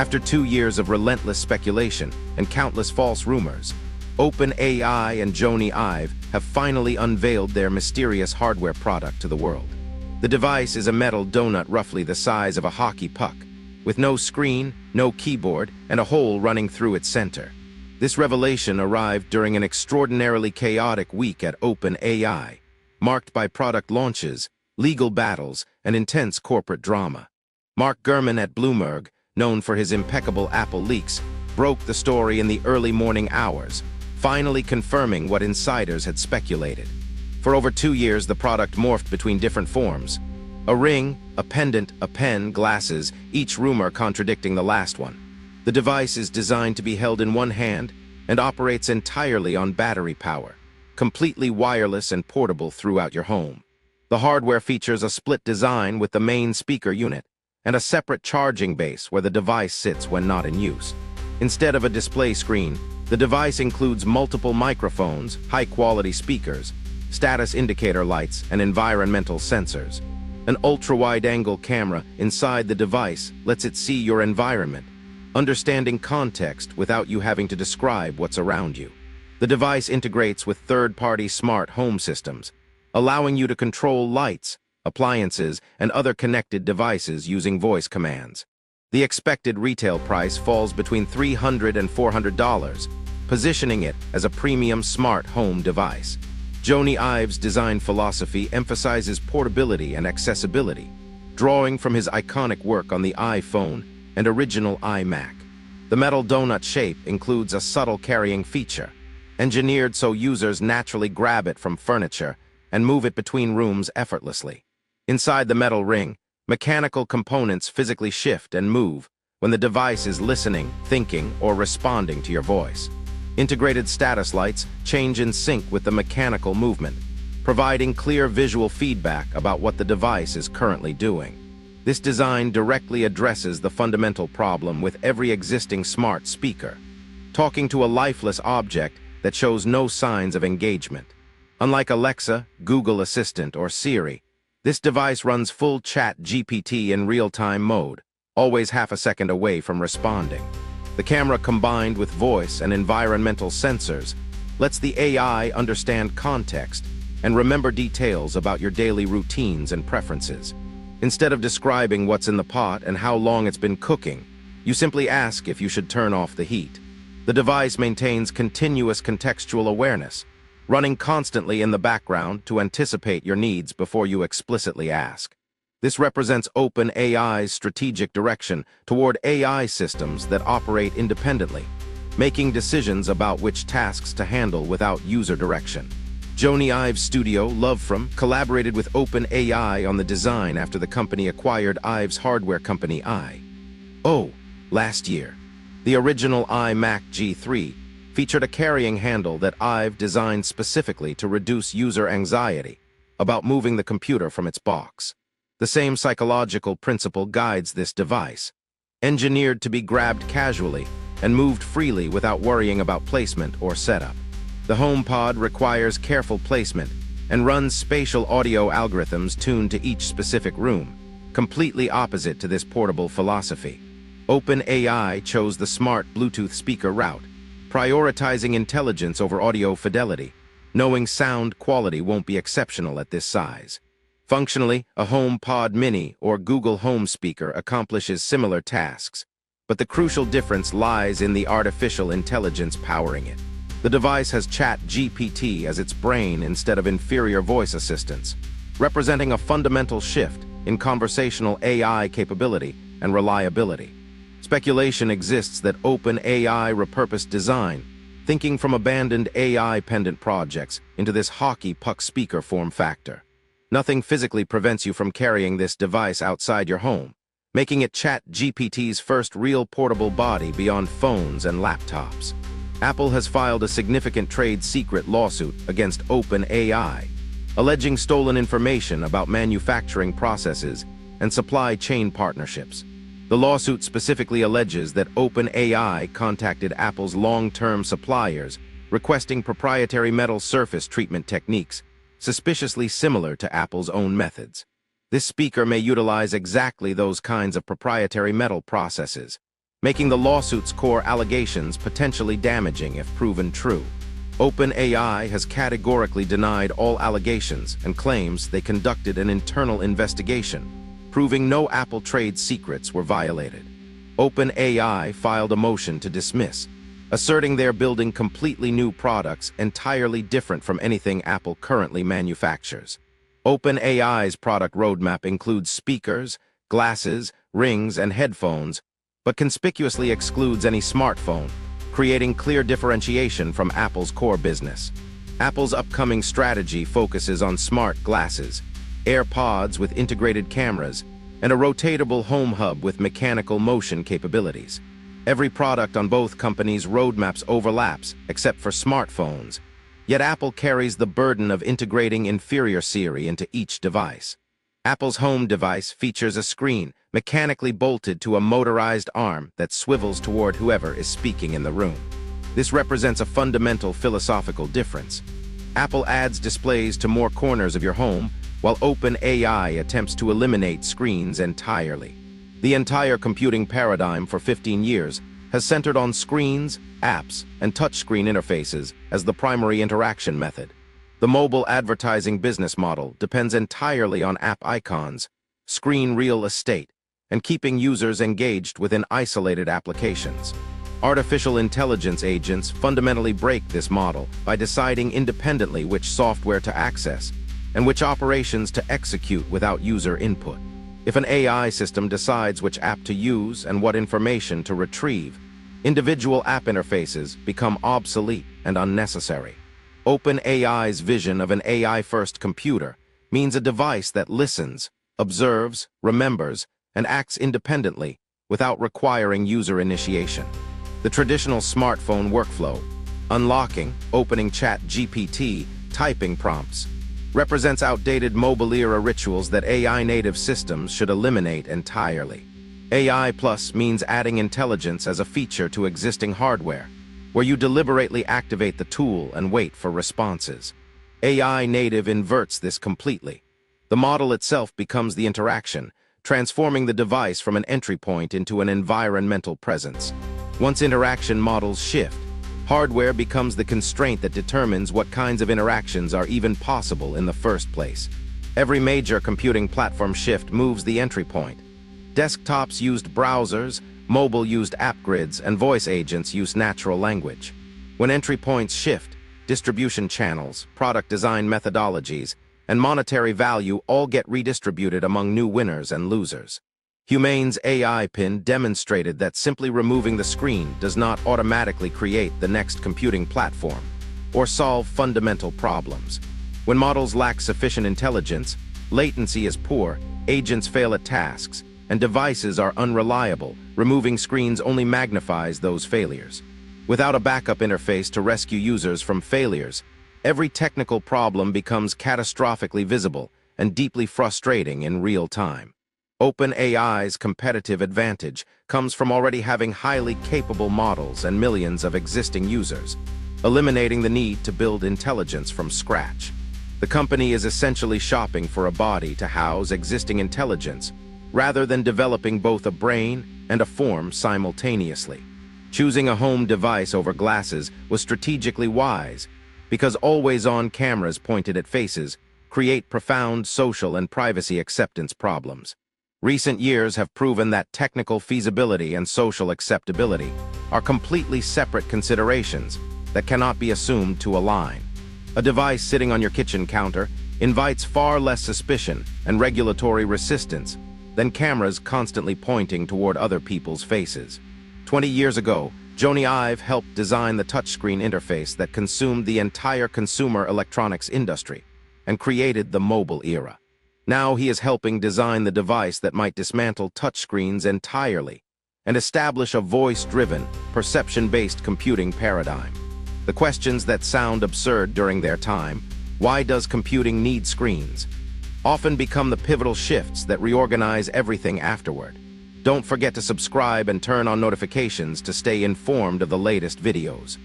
After 2 years of relentless speculation and countless false rumors, OpenAI and Jony Ive have finally unveiled their mysterious hardware product to the world. The device is a metal donut roughly the size of a hockey puck, with no screen, no keyboard, and a hole running through its center. This revelation arrived during an extraordinarily chaotic week at OpenAI, marked by product launches, legal battles, and intense corporate drama. Mark Gurman at Bloomberg, known for his impeccable Apple leaks, broke the story in the early morning hours, finally confirming what insiders had speculated. For over 2 years, the product morphed between different forms: a ring, a pendant, a pen, glasses, each rumor contradicting the last one. The device is designed to be held in one hand and operates entirely on battery power, completely wireless and portable throughout your home. The hardware features a split design with the main speaker unit and a separate charging base where the device sits when not in use. Instead of a display screen, the device includes multiple microphones, high-quality speakers, status indicator lights, and environmental sensors. An ultra-wide-angle camera inside the device lets it see your environment, understanding context without you having to describe what's around you. The device integrates with third-party smart home systems, allowing you to control lights, appliances, and other connected devices using voice commands. The expected retail price falls between $300 and $400, positioning it as a premium smart home device. Jony Ive's design philosophy emphasizes portability and accessibility, drawing from his iconic work on the iPhone and original iMac. The metal donut shape includes a subtle carrying feature, engineered so users naturally grab it from furniture and move it between rooms effortlessly. Inside the metal ring, mechanical components physically shift and move when the device is listening, thinking, or responding to your voice. Integrated status lights change in sync with the mechanical movement, providing clear visual feedback about what the device is currently doing. This design directly addresses the fundamental problem with every existing smart speaker: talking to a lifeless object that shows no signs of engagement. Unlike Alexa, Google Assistant, or Siri, this device runs full ChatGPT in real-time mode, always half a second away from responding. The camera, combined with voice and environmental sensors, lets the AI understand context and remember details about your daily routines and preferences. Instead of describing what's in the pot and how long it's been cooking, you simply ask if you should turn off the heat. The device maintains continuous contextual awareness, running constantly in the background to anticipate your needs before you explicitly ask. This represents OpenAI's strategic direction toward AI systems that operate independently, making decisions about which tasks to handle without user direction. Jony Ive's studio, Lovefrom, collaborated with OpenAI on the design after the company acquired Ive's hardware company I/O last year. The original iMac G3 featured a carrying handle that Ive designed specifically to reduce user anxiety about moving the computer from its box. The same psychological principle guides this device, engineered to be grabbed casually and moved freely without worrying about placement or setup. The HomePod requires careful placement and runs spatial audio algorithms tuned to each specific room, completely opposite to this portable philosophy. OpenAI chose the smart Bluetooth speaker route, prioritizing intelligence over audio fidelity, knowing sound quality won't be exceptional at this size. Functionally, a HomePod Mini or Google Home speaker accomplishes similar tasks, but the crucial difference lies in the artificial intelligence powering it. The device has ChatGPT as its brain instead of inferior voice assistants, representing a fundamental shift in conversational AI capability and reliability. Speculation exists that OpenAI repurposed design, thinking from abandoned AI pendant projects into this hockey puck speaker form factor. Nothing physically prevents you from carrying this device outside your home, making it ChatGPT's first real portable body beyond phones and laptops. Apple has filed a significant trade secret lawsuit against OpenAI, alleging stolen information about manufacturing processes and supply chain partnerships. The lawsuit specifically alleges that OpenAI contacted Apple's long-term suppliers, requesting proprietary metal surface treatment techniques, suspiciously similar to Apple's own methods. This speaker may utilize exactly those kinds of proprietary metal processes, making the lawsuit's core allegations potentially damaging if proven true. OpenAI has categorically denied all allegations and claims they conducted an internal investigation, proving no Apple trade secrets were violated. OpenAI filed a motion to dismiss, asserting they're building completely new products entirely different from anything Apple currently manufactures. OpenAI's product roadmap includes speakers, glasses, rings, and headphones, but conspicuously excludes any smartphone, creating clear differentiation from Apple's core business. Apple's upcoming strategy focuses on smart glasses, AirPods with integrated cameras, and a rotatable home hub with mechanical motion capabilities. Every product on both companies' roadmaps overlaps, except for smartphones, yet Apple carries the burden of integrating inferior Siri into each device. Apple's home device features a screen mechanically bolted to a motorized arm that swivels toward whoever is speaking in the room. This represents a fundamental philosophical difference. Apple adds displays to more corners of your home, while OpenAI attempts to eliminate screens entirely. The entire computing paradigm for 15 years has centered on screens, apps, and touchscreen interfaces as the primary interaction method. The mobile advertising business model depends entirely on app icons, screen real estate, and keeping users engaged within isolated applications. Artificial intelligence agents fundamentally break this model by deciding independently which software to access and which operations to execute without user input. If an AI system decides which app to use and what information to retrieve, individual app interfaces become obsolete and unnecessary. OpenAI's vision of an AI-first computer means a device that listens, observes, remembers, and acts independently without requiring user initiation. The traditional smartphone workflow, unlocking, opening ChatGPT, typing prompts, represents outdated mobile-era rituals that AI-native systems should eliminate entirely. AI Plus means adding intelligence as a feature to existing hardware, where you deliberately activate the tool and wait for responses. AI native inverts this completely. The model itself becomes the interaction, transforming the device from an entry point into an environmental presence. Once interaction models shift, hardware becomes the constraint that determines what kinds of interactions are even possible in the first place. Every major computing platform shift moves the entry point. Desktops used browsers, mobile used app grids, and voice agents use natural language. When entry points shift, distribution channels, product design methodologies, and monetary value all get redistributed among new winners and losers. Humane's AI pin demonstrated that simply removing the screen does not automatically create the next computing platform or solve fundamental problems. When models lack sufficient intelligence, latency is poor, agents fail at tasks, and devices are unreliable. Removing screens only magnifies those failures. Without a backup interface to rescue users from failures, every technical problem becomes catastrophically visible and deeply frustrating in real time. OpenAI's competitive advantage comes from already having highly capable models and millions of existing users, eliminating the need to build intelligence from scratch. The company is essentially shopping for a body to house existing intelligence, rather than developing both a brain and a form simultaneously. Choosing a home device over glasses was strategically wise, because always-on cameras pointed at faces create profound social and privacy acceptance problems. Recent years have proven that technical feasibility and social acceptability are completely separate considerations that cannot be assumed to align. A device sitting on your kitchen counter invites far less suspicion and regulatory resistance than cameras constantly pointing toward other people's faces. 20 years ago, Jony Ive helped design the touchscreen interface that consumed the entire consumer electronics industry and created the mobile era. Now he is helping design the device that might dismantle touchscreens entirely and establish a voice-driven, perception-based computing paradigm. The questions that sound absurd during their time, why does computing need screens, often become the pivotal shifts that reorganize everything afterward. Don't forget to subscribe and turn on notifications to stay informed of the latest videos.